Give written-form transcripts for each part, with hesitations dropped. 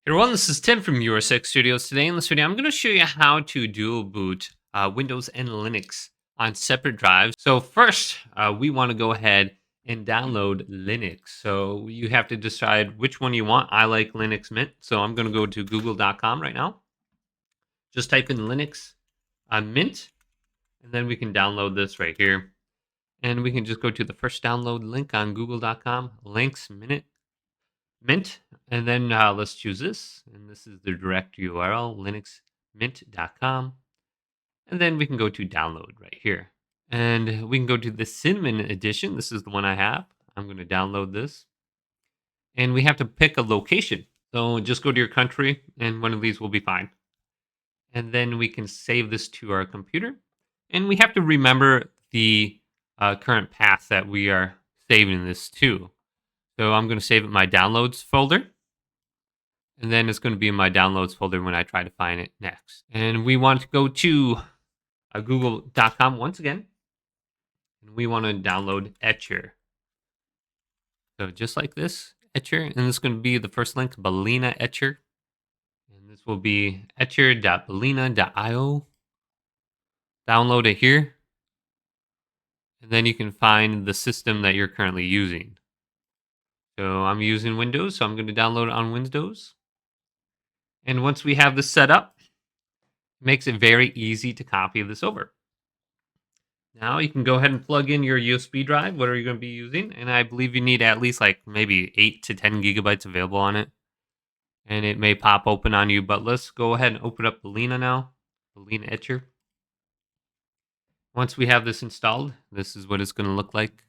Hey everyone, this is Tim from URSX Studios. Today in this video, I'm going to show you how to dual boot Windows and Linux on separate drives. So first, we want to go ahead and download Linux. So you have to decide which one you want. I like Linux Mint, so I'm going to go to google.com right now. Just type in Linux Mint, and then we can download this right here. And we can just go to the first download link on google.com, links Mint, and then let's choose this, and this is the direct URL, linuxmint.com, and then we can go to download right here, and we can go to the Cinnamon edition. This is the one I have. I'm going to download this, and we have to pick a location, so just go to your country, and one of these will be fine, and then we can save this to our computer, and we have to remember the current path that we are saving this to. So I'm going to save it in my downloads folder. And then it's going to be in my downloads folder when I try to find it next. And we want to go to google.com once again. And we want to download Etcher. So just like this, Etcher. And this is going to be the first link, Balena Etcher. And this will be etcher.balena.io. Download it here. And then you can find the system that you're currently using. So I'm using Windows, so I'm going to download it on Windows. And once we have this set up, it makes it very easy to copy this over. Now you can go ahead and plug in your USB drive, whatever you're going to be using. And I believe you need at least like maybe 8 to 10 gigabytes available on it. And it may pop open on you, but let's go ahead and open up Balena now, Balena Etcher. Once we have this installed, this is what it's going to look like.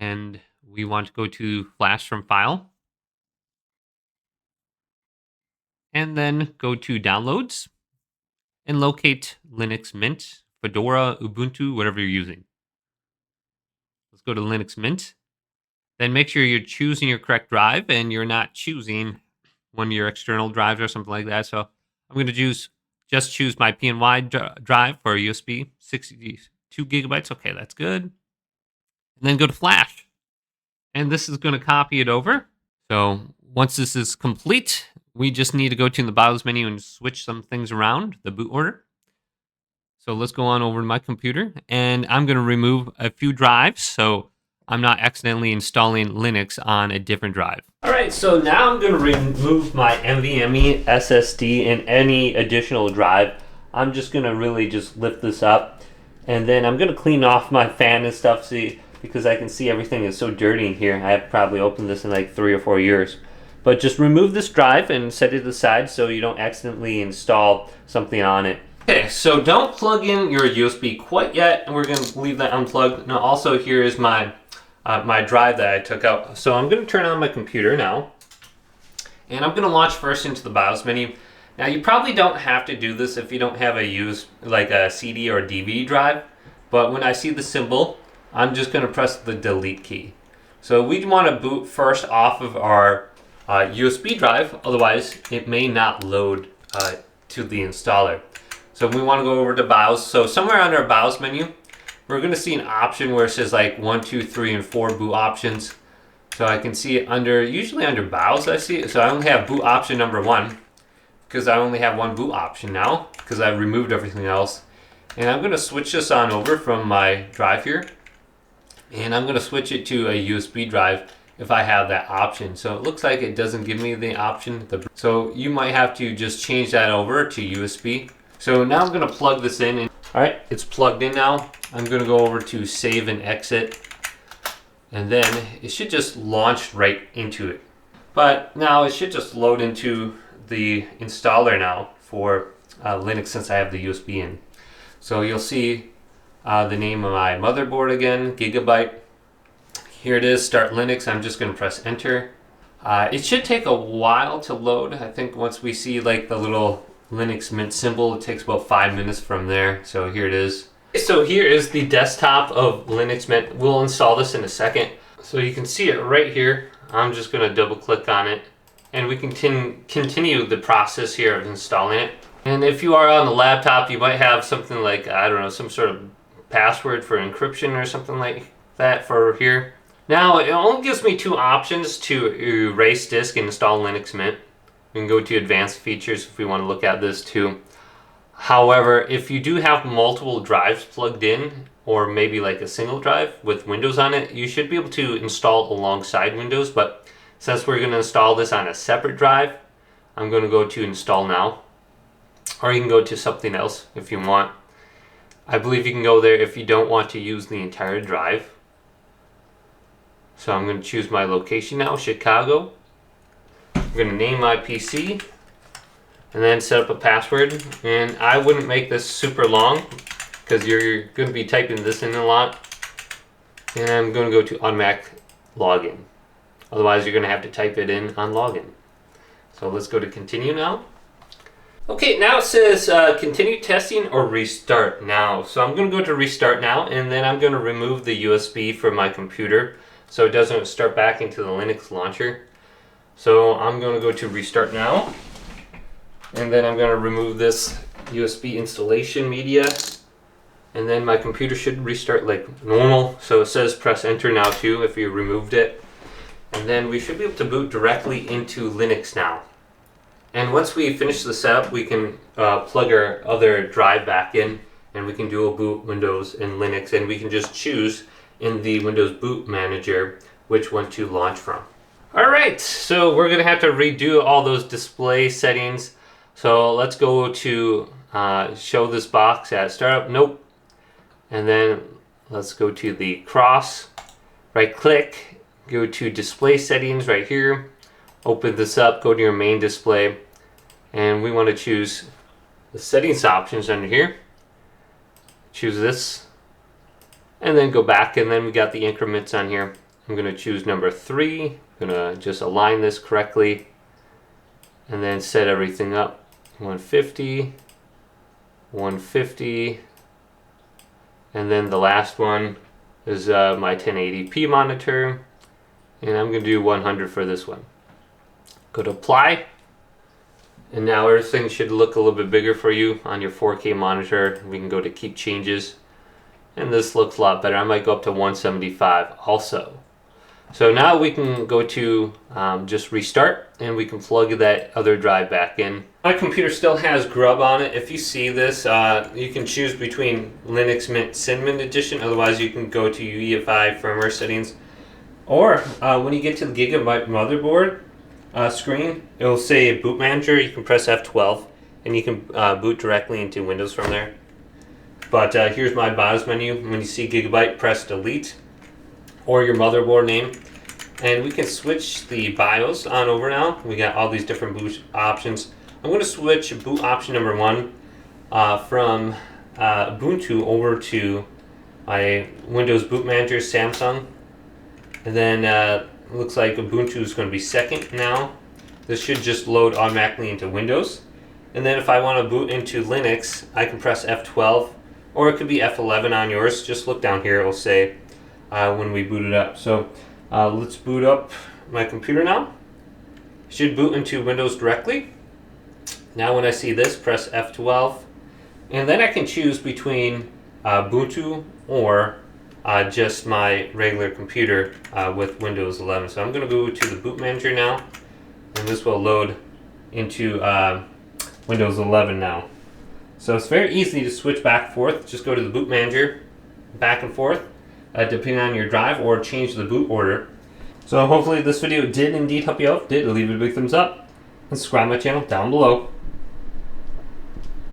And we want to go to Flash from File. And then go to Downloads. And locate Linux Mint, Fedora, Ubuntu, whatever you're using. Let's go to Linux Mint. Then make sure you're choosing your correct drive and you're not choosing one of your external drives or something like that. So I'm going to just choose my PNY drive for USB, 62 gigabytes. Okay, that's good. And then go to Flash. And this is going to copy it over. So once this is complete, we just need to go to the BIOS menu and switch some things around, the boot order. So let's go on over to my computer. And I'm going to remove a few drives so I'm not accidentally installing Linux on a different drive. All right, so now I'm going to remove my NVMe SSD and any additional drive. I'm just going to really just lift this up. And then I'm going to clean off my fan and stuff, because I can see everything is so dirty in here. I have probably opened this in like 3 or 4 years. But just remove this drive and set it aside so you don't accidentally install something on it. Okay, so don't plug in your USB quite yet, and we're going to leave that unplugged. Now also here is my my drive that I took out. So I'm going to turn on my computer now, and I'm going to launch first into the BIOS menu. Now you probably don't have to do this if you don't have a CD or DVD drive, but when I see the symbol, I'm just going to press the delete key. So we want to boot first off of our USB drive, otherwise it may not load to the installer. So we want to go over to BIOS. So somewhere under our BIOS menu, we're going to see an option where it says like 1, 2, 3, and 4 boot options. So I can see it usually under BIOS I see it. So I only have boot option number 1 because I only have one boot option now because I've removed everything else. And I'm going to switch this on over from my drive here. And I'm going to switch it to a USB drive if I have that option. So it looks like it doesn't give me the option. So you might have to just change that over to USB. So now I'm going to plug this in. All right, it's plugged in now. I'm going to go over to Save and Exit. And then it should just launch right into it. But now it should just load into the installer now for Linux since I have the USB in. So you'll see the name of my motherboard again, Gigabyte. Here it is, Start Linux. I'm just going to press Enter. It should take a while to load. I think once we see like the little Linux Mint symbol, it takes about 5 minutes from there. So here it is. So here is the desktop of Linux Mint. We'll install this in a second. So you can see it right here. I'm just going to double click on it. And we can continue the process here of installing it. And if you are on the laptop, you might have something like, I don't know, some sort of password for encryption or something like that for here. Now, it only gives me 2 options to erase disk and install Linux Mint. We can go to advanced features if we want to look at this too. However, if you do have multiple drives plugged in, or maybe like a single drive with Windows on it, you should be able to install alongside Windows. But since we're going to install this on a separate drive, I'm going to go to install now. Or you can go to something else if you want. I believe you can go there if you don't want to use the entire drive. So I'm going to choose my location now, Chicago. I'm going to name my PC and then set up a password. And I wouldn't make this super long because you're going to be typing this in a lot. And I'm going to go to automatic login. Otherwise, you're going to have to type it in on login. So let's go to continue now. Okay, now it says continue testing or restart now. So I'm going to go to restart now, and then I'm going to remove the USB from my computer so it doesn't start back into the Linux launcher. So I'm going to go to restart now, and then I'm going to remove this USB installation media, and then my computer should restart like normal. So it says press enter now too if you removed it, and then we should be able to boot directly into Linux now. And once we finish the setup, we can plug our other drive back in, and we can dual boot Windows and Linux, and we can just choose in the Windows Boot Manager which one to launch from. Alright, so we're going to have to redo all those display settings. So let's go to show this box at startup, nope. And then let's go to the cross, right click, go to display settings right here. Open this up, go to your main display, and we want to choose the settings options under here. Choose this, and then go back, and then we got the increments on here. I'm going to choose number 3. I'm going to just align this correctly, and then set everything up. 150, 150, and then the last one is my 1080p monitor, and I'm going to do 100 for this one. Go to apply, and now everything should look a little bit bigger for you on your 4K monitor. We can go to keep changes, and this looks a lot better. I might go up to 175 also. So now we can go to just restart, and we can plug that other drive back in. My computer still has Grub on it. If you see this, you can choose between Linux Mint Cinnamon Edition. Otherwise, you can go to UEFI firmware settings. Or when you get to the Gigabyte motherboard screen, it will say boot manager. You can press F12 and you can boot directly into Windows from there. But here's my BIOS menu. When you see Gigabyte, press delete or your motherboard name, and we can switch the BIOS on over now. We got all these different boot options. I'm going to switch boot option number 1 from Ubuntu over to my Windows Boot Manager Samsung, and then looks like Ubuntu is going to be second now. This should just load automatically into Windows. And then if I want to boot into Linux, I can press F12, or it could be F11 on yours. Just look down here, it will say when we boot it up. So let's boot up my computer now. It should boot into Windows directly. Now when I see this, press F12, and then I can choose between Ubuntu or just my regular computer with Windows 11. So I'm going to go to the boot manager now, and this will load into Windows 11 now. So it's very easy to switch back and forth. Just go to the boot manager, back and forth, depending on your drive, or change the boot order. So hopefully this video did indeed help you out. If it did, leave it a big thumbs up and subscribe to my channel down below.